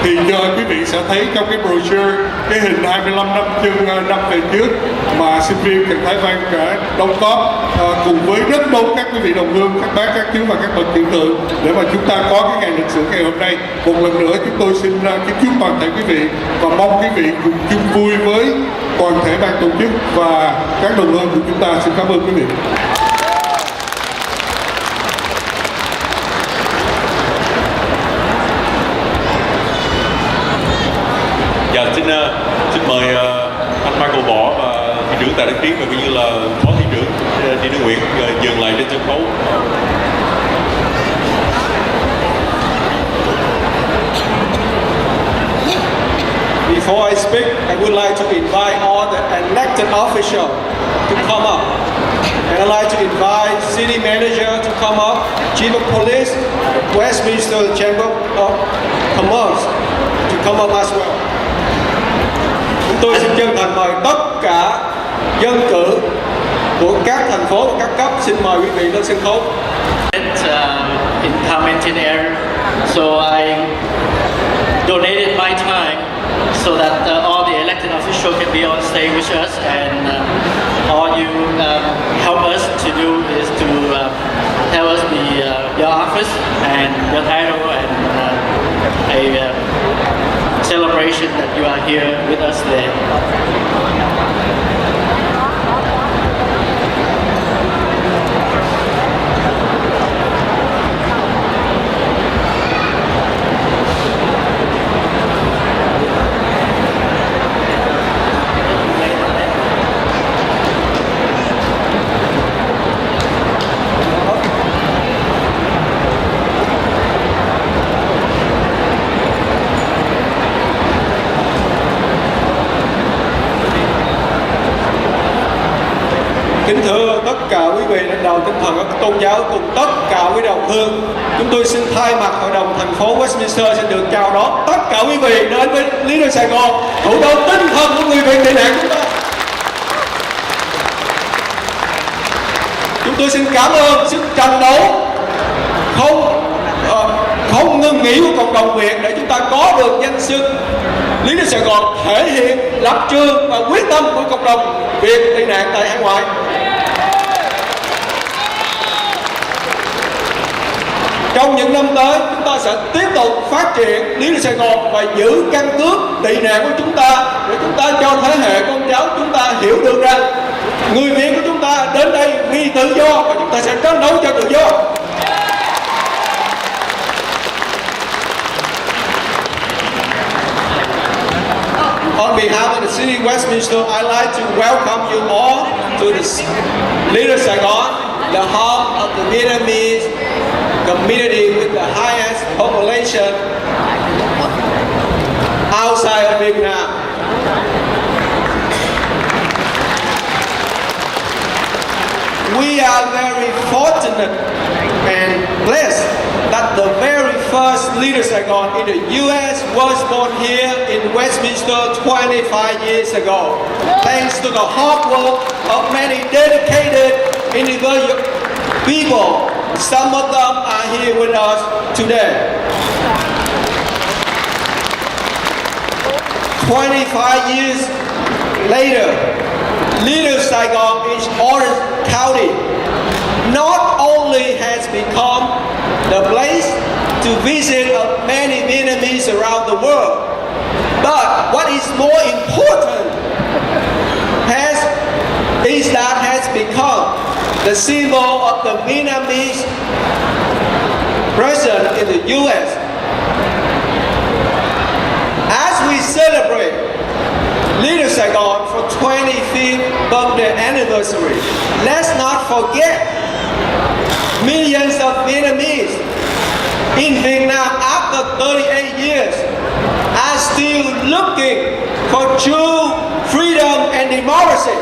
Thì quý vị sẽ thấy trong cái brochure cái hình 25 năm về trước mà sinh viên Cần Thái Văn đã đóng góp cùng với rất đông các quý vị đồng hương, các bác, các chú và các bậc tiểu tượng để mà chúng ta có cái ngày lịch sử ngày hôm nay. Một lần nữa chúng tôi xin kính chúc toàn thể quý vị và mong quý vị cùng chung vui với toàn thể ban tổ chức và các đồng hương của chúng ta. Xin cảm ơn quý vị. Dạ, xin mời anh Michael Võ và thị trưởng Tạ Đức Tiến và cũng như là phó thị trưởng Chị Đức Nguyễn dừng lại trên sân khấu. Before I speak, I would like to invite all the elected officials to come up. And I'd like to invite City Manager to come up, Chief of Police, Westminster Chamber of Commerce to come up as well. Chúng tôi xin chân thành mời tất cả dân cử của các thành phố và các cấp, xin mời quý vị lên sân khấu. In commenting area, so I donated my time so that all the elected officials can be on stage with us, and all you help us to do is to tell us your office and your title and a celebration that you are here with us today. Kính thưa tất cả quý vị lãnh đạo tinh thần các tôn giáo cùng tất cả quý đồng hương, chúng tôi xin thay mặt hội đồng thành phố Westminster xin được chào đón tất cả quý vị đến với Little Saigon, thủ đô tinh thần của người Việt tị nạn chúng ta. Chúng tôi xin cảm ơn sức tranh đấu không ngừng nghỉ của cộng đồng Việt để chúng ta có được danh xưng Little Saigon, thể hiện lập trường và quyết tâm của cộng đồng Việt tị nạn tại hải ngoại. Trong những năm tới, chúng ta sẽ tiếp tục phát triển Little Saigon và giữ căn cước tị nạn của chúng ta để chúng ta cho thế hệ con cháu chúng ta hiểu được rằng người Việt của chúng ta đến đây vì tự do và chúng ta sẽ chiến đấu cho tự do. On behalf of the city of Westminster, I'd like to welcome you all to the Little Saigon, the home of the Vietnamese community with the highest population outside of Vietnam. We are very fortunate and blessed that the very first Little Saigon in the U.S. was born here in Westminster 25 years ago, thanks to the hard work of many dedicated individual people. Some of them are here with us today. 25 years later, Little Saigon in Orange County not only has become the place to visit of many Vietnamese around the world, but what is more important is that has become the symbol of the Vietnamese presence in the U.S. As we celebrate Little Saigon for 25th birthday anniversary, let's not forget millions of Vietnamese in Vietnam after 38 years are still looking for true freedom and democracy.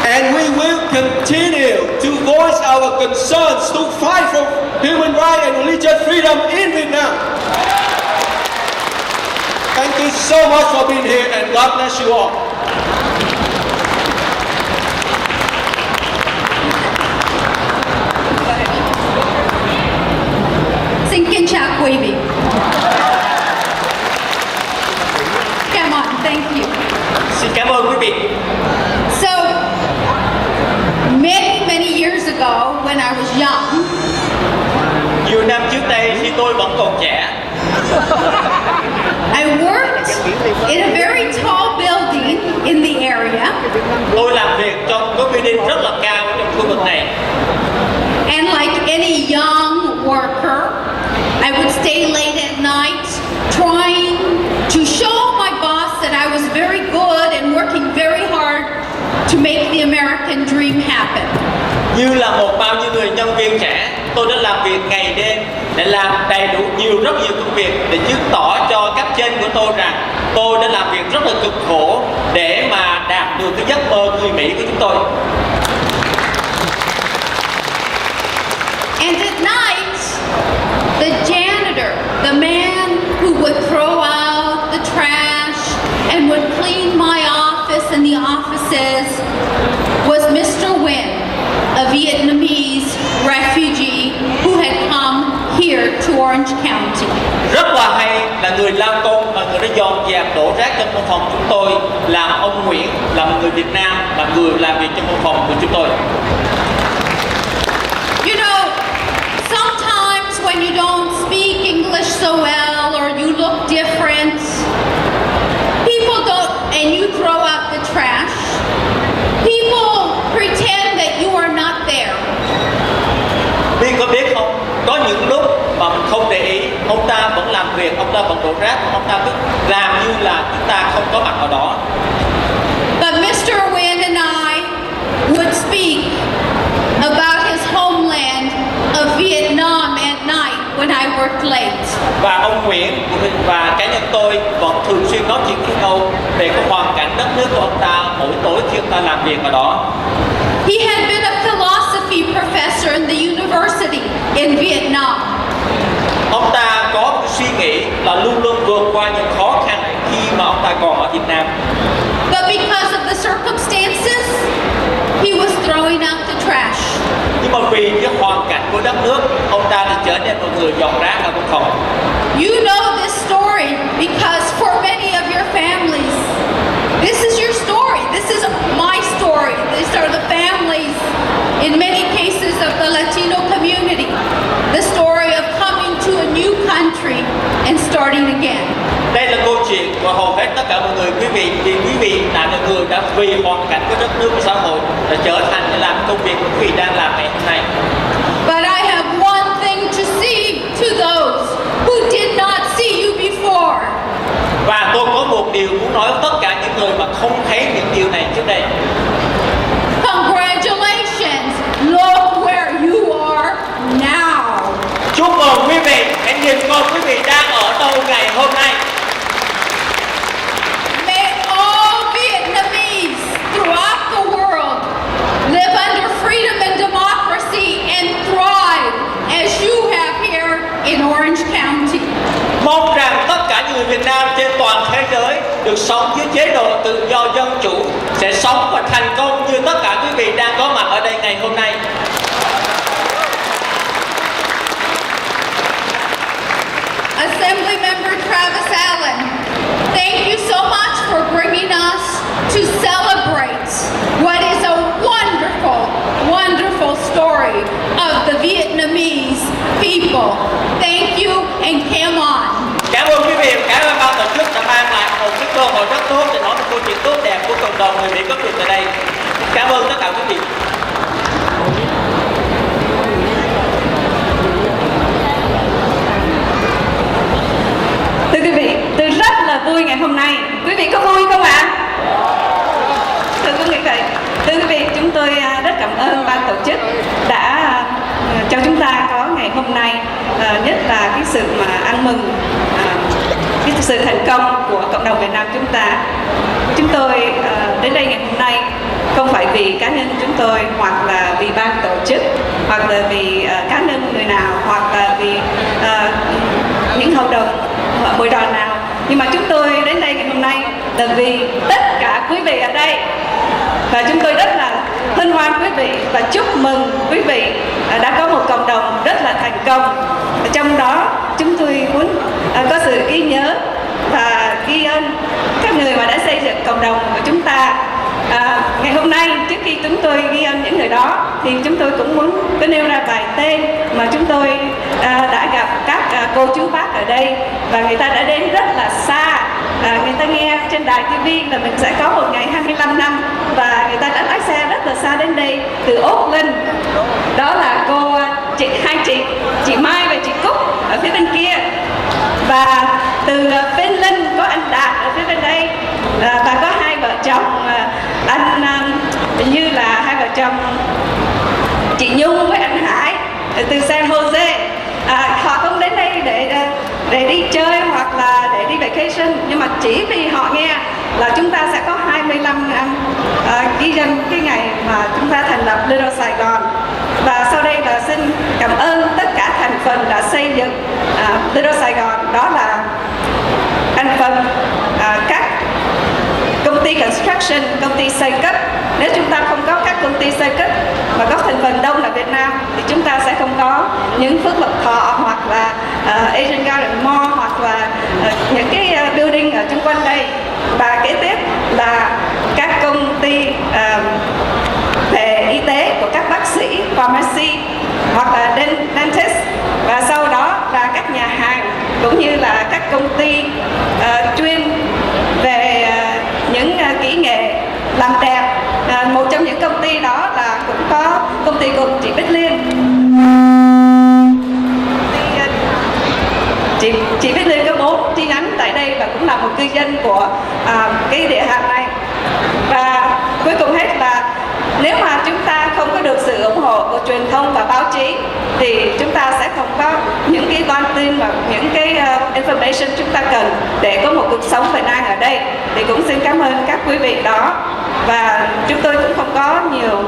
And we will continue to voice our concerns to fight for human rights and religious freedom in Vietnam. Thank you so much for being here, and God bless you all. tôi vẫn còn trẻ. I worked in a very tall building in the area. Tôi làm việc trong cái building rất là cao trong khu vực này. And like any young worker, I would stay late at night trying to show my boss that I was very good and working very hard to make the American dream happen. Như là một bao nhiêu người nhân viên trẻ, tôi đã làm việc ngày đêm để làm đầy đủ rất nhiều công việc để chứng tỏ cho cấp trên của tôi rằng tôi đã làm việc rất là cực khổ để mà đạt được cái giấc mơ người Mỹ của chúng tôi. And at night, the janitor, the man who would throw out the trash and would clean my office and the offices was Mr. Nguyen, a Vietnamese refugee who had come here to Orange County. Rất là hay là người lao công mà người đã dọn dẹp đổ rác trong văn phòng chúng tôi là ông Nguyễn, là một người Việt Nam mà người làm việc trong văn phòng của chúng tôi. You know, sometimes when you don't speak English so well or you look different, people don't, and you throw out the trash, people pretend that you are not there. Biên có biết không, có những lúc mà mình không để ý, ông ta vẫn làm việc, ông ta vẫn đổ rác, ông ta cứ làm như là chúng ta không có mặt ở đó. But Mr. Nguyen and I would speak about his homeland of Vietnam at night when I worked late. Và ông Nguyễn và cá nhân tôi vẫn thường xuyên nói chuyện với nhau về cái hoàn cảnh đất nước của ông ta mỗi tối khi ông ta làm việc ở đó. He had been a philosophy professor in the university in Vietnam. Ông ta có một suy nghĩ là luôn luôn vượt qua những khó khăn khi mà ông ta còn ở Việt Nam. But because of the circumstances, he was throwing out the trash. Nhưng mà vì cái hoàn cảnh của đất nước, ông ta đã trở nên một người dọn rác ở văn phòng. You know this story because for many of your families, this is your story. This is my story. These are the families, in many cases of the Latino community. The story of coming to a new country and starting again. Đây là câu chuyện của hầu hết tất cả mọi người, quý vị, vì quý vị là người đã vì hoàn cảnh của đất nước và xã hội đã trở thành để làm công việc của quý vị đang làm ngày hôm nay. But I have one thing to say to those who did not see you before. Và tôi có một điều muốn nói với tất cả những người mà không thấy những điều này trước đây. Congratulations! Look where you are now. Chúc mừng quý vị, hãy nhìn coi quý vị đang ở đâu ngày hôm nay. May all Vietnamese throughout the world live under freedom and democracy and thrive as you have here in Orange County. Mong rằng tất cả những người Việt Nam trên toàn thế giới được sống dưới chế độ tự do dân chủ sẽ sống và thành công như tất cả quý vị đang có mặt ở đây ngày hôm nay. Assembly Member Travis Allen, thank you so much for bringing us to celebrate what is a wonderful, wonderful story of the Vietnamese people. Thank you and come on. Cảm ơn quý vị, cảm ơn ban tổ chức đã mang lại một cái cơ hội rất tốt để nói một câu chuyện tốt đẹp của cộng đồng người Mỹ gốc Việt tại đây. Cảm ơn tất cả quý vị. Thưa quý vị, tôi rất là vui ngày hôm nay. Quý vị có vui không ạ? Thưa quý vị, chúng tôi rất cảm ơn ban tổ chức đã cho chúng ta có ngày hôm nay, nhất là cái sự mà ăn mừng cái sự thành công của cộng đồng Việt Nam chúng ta. Chúng tôi đến đây ngày hôm nay không phải vì cá nhân chúng tôi, hoặc là vì ban tổ chức, hoặc là vì cá nhân người nào, hoặc là vì những hợp đồng hội đoàn nào, nhưng mà chúng tôi đến đây ngày hôm nay là vì tất cả quý vị ở đây, và chúng tôi rất là hân hoan quý vị và chúc mừng quý vị đã có một cộng đồng rất là thành công. Trong đó chúng tôi muốn có sự ghi nhớ và ghi ơn các người mà đã xây dựng cộng đồng của chúng ta. Ngày hôm nay, trước khi chúng tôi ghi ơn những người đó thì chúng tôi cũng muốn có nêu ra vài tên mà chúng tôi đã gặp các cô chú bác ở đây, và người ta đã đến rất là xa. Người ta nghe trên đài TV là mình sẽ có một ngày 25 năm, và người ta đã lái xe rất là xa đến đây từ Auckland. Đó là hai chị Mai và chị Cúc ở phía bên kia, và từ Finland có anh Đạt ở phía bên đây, và có hai vợ chồng hình như là hai vợ chồng chị Nhung với anh Hải từ San Jose. Họ không đến đây để đi chơi hoặc là để đi vacation, nhưng mà chỉ vì họ nghe là chúng ta sẽ có 25 năm ghi danh cái ngày mà chúng ta thành lập Little Saigon. Và sau đây là xin cảm ơn tất cả thành phần đã xây dựng Little Saigon. Đó là thành phần các công ty construction, công ty xây cất. Nếu chúng ta không có các công ty xây cất mà có thành phần đông là Việt Nam thì chúng ta sẽ không có những Phước Lộc Thọ hoặc là Asian Garden Mall hoặc là những cái building ở chung quanh đây. Và kế tiếp là các công ty về y tế của các bác sĩ, pharmacy hoặc là dentist, và sau đó là các nhà hàng cũng như là các công ty chuyên về những kỹ nghệ làm đẹp. Một trong những công ty đó là cũng có công ty của chị Bích Liên. Chị Bích Liên có 4 chi nhánh tại đây và cũng là một cư dân của cái địa hạt này. Và cuối cùng hết là nếu mà chúng ta không có được sự ủng hộ của truyền thông và báo chí thì chúng ta sẽ không có những cái loan tin và những cái information chúng ta cần để có một cuộc sống bình an ở đây. Thì cũng xin cảm ơn các quý vị đó, và chúng tôi cũng không có nhiều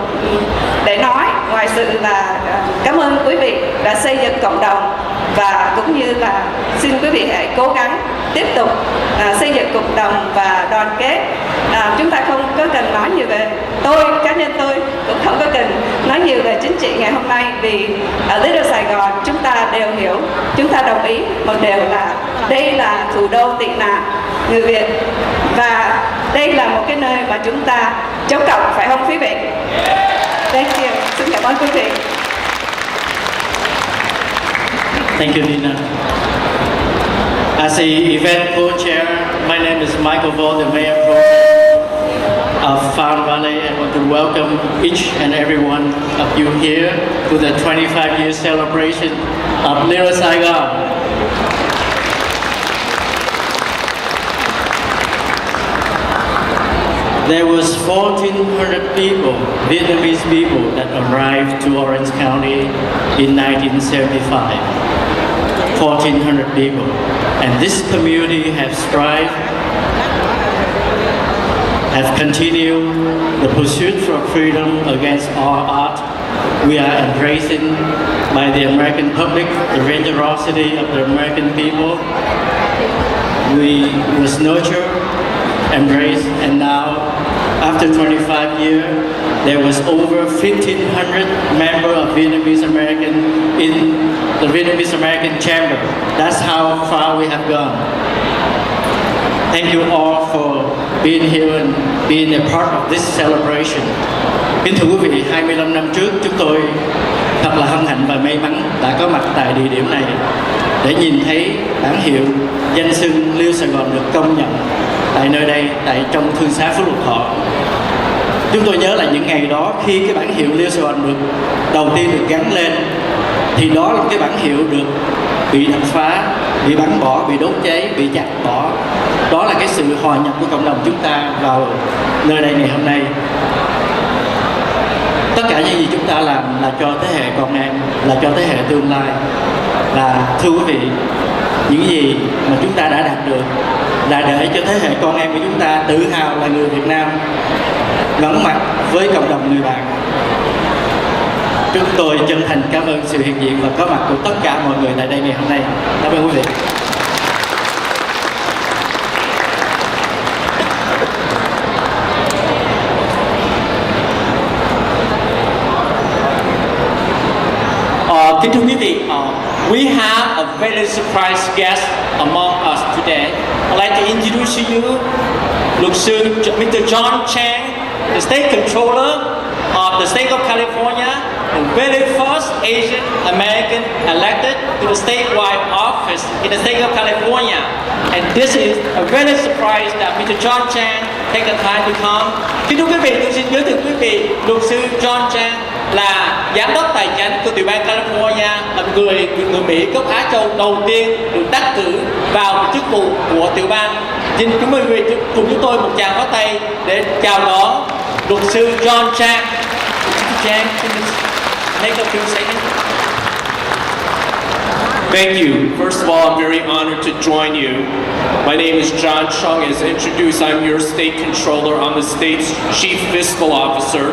để nói ngoài sự là cảm ơn quý vị đã xây dựng cộng đồng, và cũng như là xin quý vị hãy cố gắng tiếp tục xây dựng cộng đồng và đoàn kết. Chúng ta không có cần nói nhiều về cá nhân tôi cũng không có cần nói nhiều về chính trị ngày hôm nay, vì ở Little Saigon chúng ta đều hiểu, chúng ta đồng ý một điều là đây là thủ đô tị nạn người Việt, và đây là một cái nơi mà chúng ta chống cộng, phải không quý vị? Thank you. Xin cảm ơn quý vị. Thank you, Nina. As the event co-chair, my name is Michael Vo, the Mayor of Fountain Valley. I want to welcome each and every one of you here to the 25-year celebration of Little Saigon. There was 1,400 people, Vietnamese people, that arrived to Orange County in 1975. 1,400 people. And this community has strived, have continued the pursuit for freedom against all odds. We are embracing by the American public the generosity of the American people. We was nurtured, embraced, and now, after 25 years, there was over 1,500 members of Vietnamese American in the Vietnamese American Chamber. That's how far we have gone. Thank you all for being here and being a part of this celebration. Kính thưa quý vị, 25 năm trước chúng tôi thật là hân hạnh và may mắn đã có mặt tại địa điểm này để nhìn thấy bản hiệu danh xưng Little Saigon được công nhận tại nơi đây, tại trong thương xá Phước Lộc Thọ. Chúng tôi nhớ là những ngày đó khi cái bản hiệu Little Saigon được đầu tiên được gắn lên thì đó là cái bản hiệu được bị đập phá, bị bắn bỏ, bị đốt cháy, bị chặt bỏ. Đó là cái sự hòa nhập của cộng đồng chúng ta vào nơi đây ngày hôm nay. Tất cả những gì chúng ta làm là cho thế hệ con em, là cho thế hệ tương lai. Và thưa quý vị, những gì mà chúng ta đã đạt được là để cho thế hệ con em của chúng ta tự hào là người Việt Nam, ngẩng mặt với cộng đồng người bạn. Chúng tôi chân thành cảm ơn sự hiện diện và có mặt của tất cả mọi người tại đây ngày hôm nay. Cảm ơn quý vị. Kính thưa quý vị, we have a very surprise guest among us today. I'd like to introduce to you luật sư Mr. John Chang, the State Controller of the State of California, the very first Asian American elected to to the statewide office in the state of California. And this is a very surprise that Mr. John Chan take the time to come. Kính thưa quý vị, tôi xin giới thiệu quý vị luật sư John Chan là giám đốc tài chính của tiểu bang California, là người Mỹ gốc Á Châu đầu tiên được đắc cử vào chức vụ của tiểu bang. Xin chúng mình cùng chúng tôi một tràng pháo tay để chào đón luật sư John Chan. Chan, make a few statements. Thank you. First of all, I'm very honored to join you. My name is John Chung. As introduced, I'm your state controller. I'm the state's chief fiscal officer.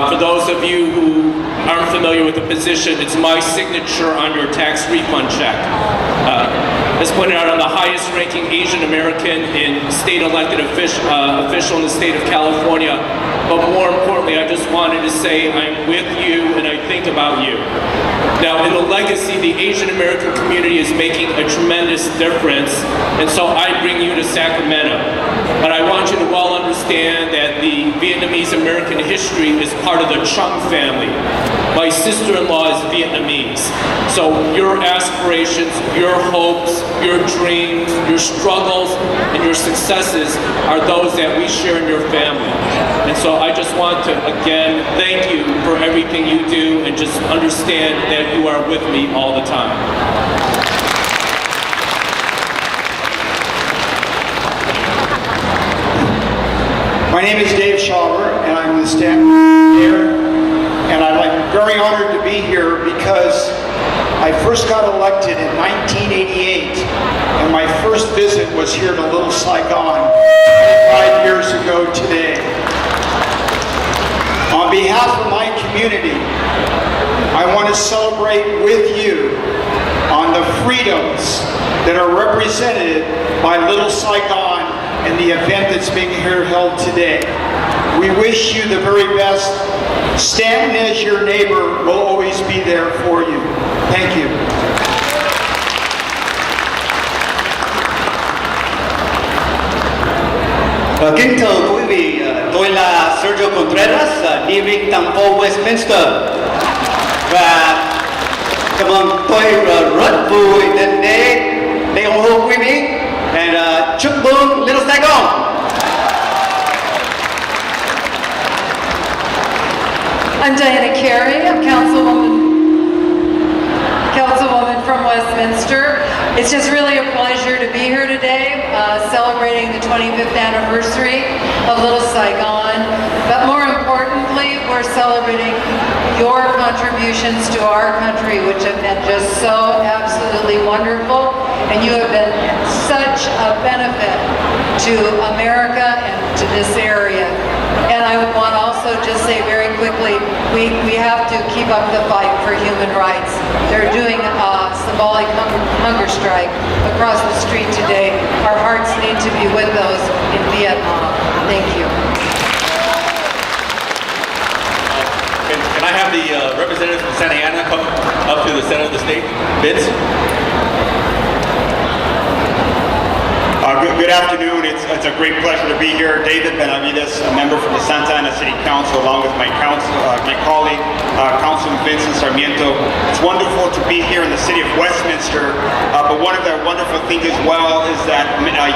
For those of you who aren't familiar with the position, it's my signature on your tax refund check. As pointed out, I'm the highest ranking Asian American in state elected official in the state of California. But more importantly, I just wanted to say I'm with you and I think about you. Now, in the legacy, the Asian American community is making a tremendous difference, and so I bring you to Sacramento. But I want you to well understand that the Vietnamese American history is part of the Chung family. My sister-in-law is Vietnamese. So your aspirations, your hopes, your dreams, your struggles, and your successes are those that we share in your family. And so I just want to, again, thank you for everything you do, and just understand that you are with me all the time. My name is Dave Schaller, and I'm the staff mayor, and I'm very honored to be here because I first got elected in 1988, and my first visit was here to Little Saigon 5 years ago today. On behalf of my community, I want to celebrate with you on the freedoms that are represented by Little Saigon and the event that's being here held today. We wish you the very best. Stanton, as your neighbor, will always be there for you. Thank you. Kính thưa quý vị, tôi là Sergio Contreras, living thành phố Westminster, và cảm ơn tôi rất vui đến đây ủng hộ quý vị, và chúc mừng Little Saigon. I'm Diana Carey. I'm Councilwoman from Westminster. It's just really a pleasure to be here today, celebrating the 25th anniversary of Little Saigon. But more importantly, we're celebrating your contributions to our country, which have been just so absolutely wonderful. And you have been such a benefit to America and to this area. And I would want to also just say very quickly, we have to keep up the fight for human rights. They're doing a symbolic hunger strike across the street today. Our hearts need to be with those in Vietnam. Thank you. Can I have the representative from Santa Ana come up to the center of the stage? Vince? Good afternoon. It's a great pleasure to be here. David Benavides, a member from the Santa Ana City Council, along with my colleague, Councilman Vincent Sarmiento. It's wonderful to be here in the city of Westminster. But one of the wonderful things as well is that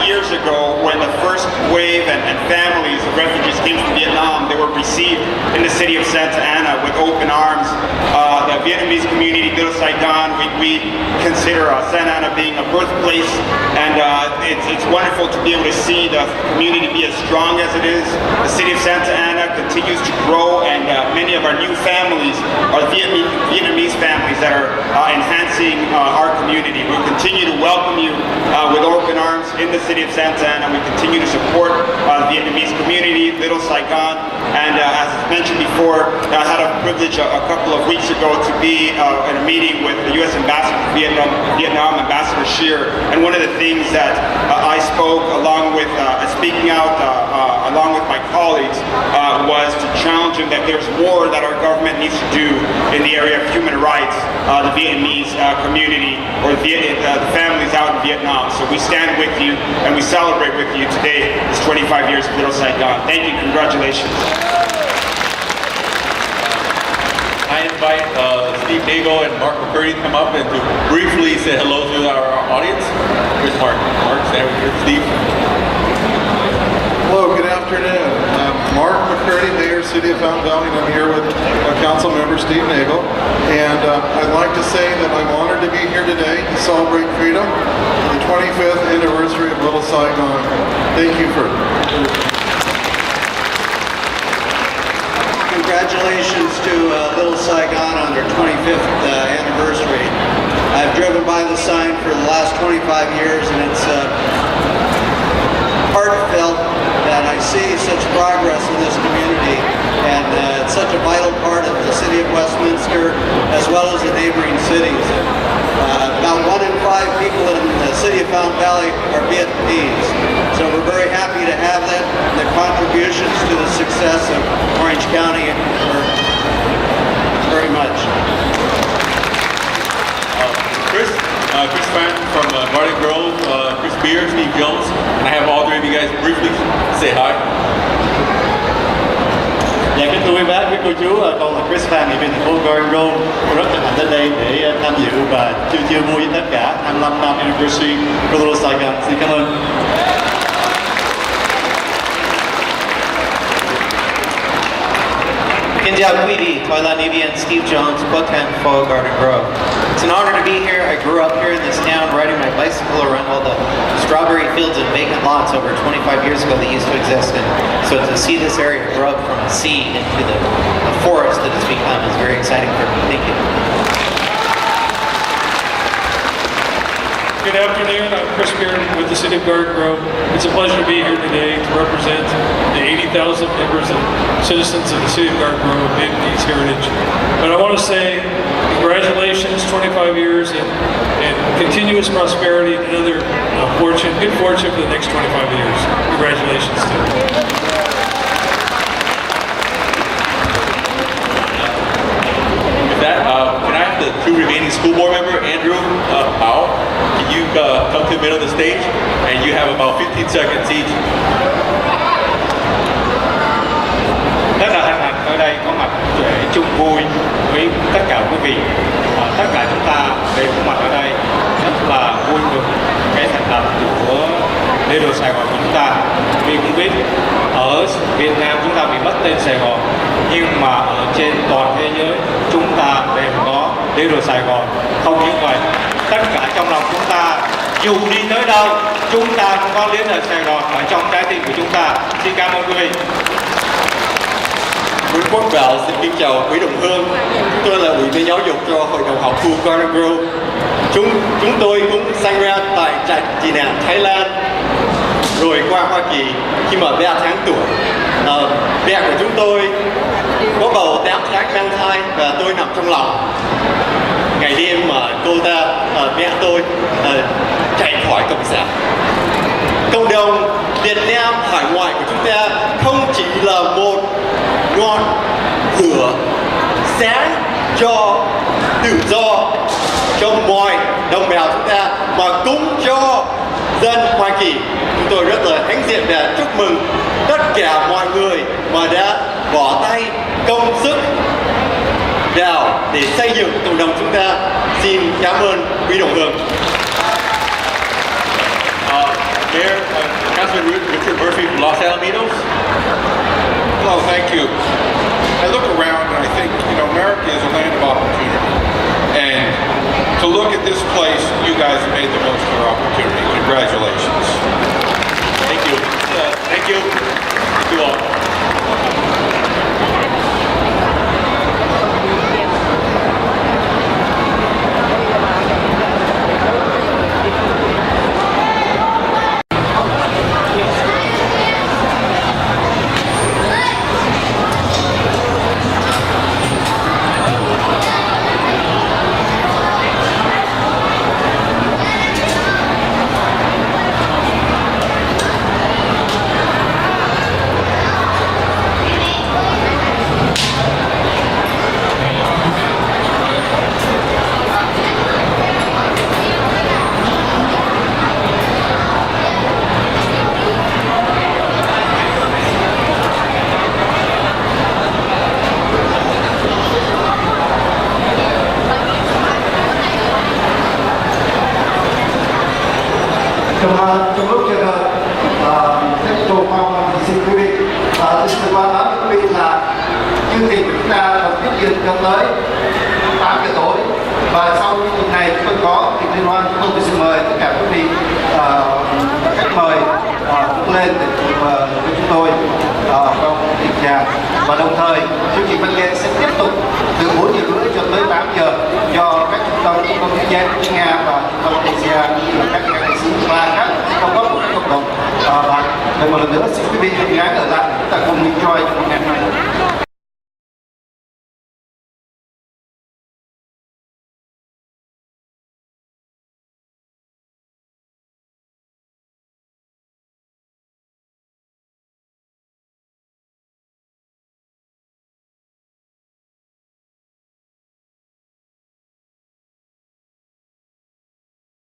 years ago, when the first wave and families of refugees came from Vietnam, they were received in the city of Santa Ana with open arms. The Vietnamese community, Little Saigon, we consider Santa Ana being a birthplace, and it's wonderful to be able to see the community be as strong as it is. The city of Santa Ana continues to grow, and many of our new families are Vietnamese families that are enhancing our community. We continue to welcome you with open arms in the city of Santa Ana. We continue to support the Vietnamese community, Little Saigon, and as mentioned before, I had a privilege a couple of weeks ago to be in a meeting with the U.S. Ambassador to Vietnam, Ambassador Scheer, and one of the things that I spoke along with speaking out along with my colleagues was to challenge him that there's more that our government needs to do in the area of human rights, the Vietnamese community or the families out in Vietnam. So we stand with you and we celebrate with you today, this 25 years of Little Saigon. Thank you, congratulations. I I invite Steve Nagel and Mark McCurdy to come up and to briefly say hello to our audience. Here's Mark. Mark, stand over here. Steve. Hello, good afternoon. I'm Mark McCurdy, Mayor, City of Fountain Valley, and I'm here with Council Member Steve Nagel. And I'd like to say that I'm honored to be here today to celebrate freedom, the 25th anniversary of Little Saigon. Thank you for... Congratulations to Little Saigon on their 25th anniversary. I've driven by the sign for the last 25 years, and it's heartfelt that I see such progress in this community, and it's such a vital part of the city of Westminster as well as the neighboring cities. About 1 in 5 people in the city of Fountain Valley are Vietnamese, so we're very happy to have that. The contributions to the success of Orange County are very much. Chris Fan from Garden Grove, Chris Beer, Steve Jones, and I have all three of you guys briefly say hi. Dạ kính thưa quý bác, quý cô chú, con là Chris Fan, thành phố Garden Grove. Tôi rất hân hạnh đến đây để tham dự và chia vui với tất cả 25 năm anniversary của Little Saigon. Xin cảm ơn. Xin chào quý vị, tôi là Nivian Steve Jones, của thành phố Garden Grove. It's an honor to be here. I grew up here in this town riding my bicycle around all the strawberry fields and vacant lots over 25 years ago that used to exist. And so to see this area grow up from the sea into the forest that it's become is very exciting for me. Thank you. Good afternoon, I'm Chris Beard with the City of Garden Grove. It's a pleasure to be here today to represent the 80,000 members and citizens of the City of Garden Grove of Vietnamese heritage. But I want to say congratulations, 25 years and continuous prosperity and another good fortune for the next 25 years. Congratulations to you. With that, can I have the two remaining school board member, Andrew Powell? Can you come to the middle of the stage? And you have about 15 seconds each. Rất là hân hạnh ở đây có mặt để chung vui với tất cả quý vị. Tất cả chúng ta đều có mặt ở đây rất là vui mừng cái thành lập của Little Saigon của chúng ta. Vì cũng biết ở Việt Nam chúng ta bị mất tên Sài Gòn, nhưng mà ở trên toàn thế giới chúng ta đều có Little Saigon. Không những vậy, tất cả trong lòng chúng ta dù đi tới đâu chúng ta cũng có Little Saigon ở trong trái tim của chúng ta. Xin cảm ơn quý vị. Nguyễn Quốc Đạo xin kính chào quý đồng hương. Tôi là ủy viên giáo dục cho hội đồng học khu Garden Grove. Chúng tôi cũng sinh ra tại trại tị nạn Thái Lan, rồi qua Hoa Kỳ khi mà 3 tháng tuổi. Mẹ của chúng tôi có bầu 8 tháng mang thai và tôi nằm trong lòng. Ngày đêm mà mẹ tôi chạy khỏi cộng sản. Cộng đồng Việt Nam hải ngoại của chúng ta không chỉ là một ngọn lửa sáng cho tự do cho mọi đồng bào chúng ta, mà cũng cho dân Hoa Kỳ. Chúng tôi rất là hãnh diện và chúc mừng tất cả mọi người mà đã bỏ tay công sức vào để xây dựng cộng đồng chúng ta. Xin cảm ơn quý đồng hương. Mayor, Councilman Richard Murphy from Los Alamitos. Hello, thank you. I look around and I think, America is a land of opportunity. And to look at this place, you guys have made the most of your opportunity. Congratulations. Thank you. Thank you. Thank you all. Deukmejian cho tới 8 giờ tối. Và sau chương trình này chúng tôi có tiệc liên hoan. Chúng tôi xin mời tất cả quý vị khách mời cũng lên để cùng với chúng tôi trong tiệc nhạc. Và đồng thời chương trình văn nghệ sẽ tiếp tục từ 4 giờ rưỡi cho tới 8 giờ do các trung tâm Việt Nga và trung tâm Asia cũng như là các nghệ sĩ và khác trong góp của các cộng đồng. Và một lần nữa xin quý vị hãy gắng ở lại chúng ta cùng enjoy trong ngày hôm nay.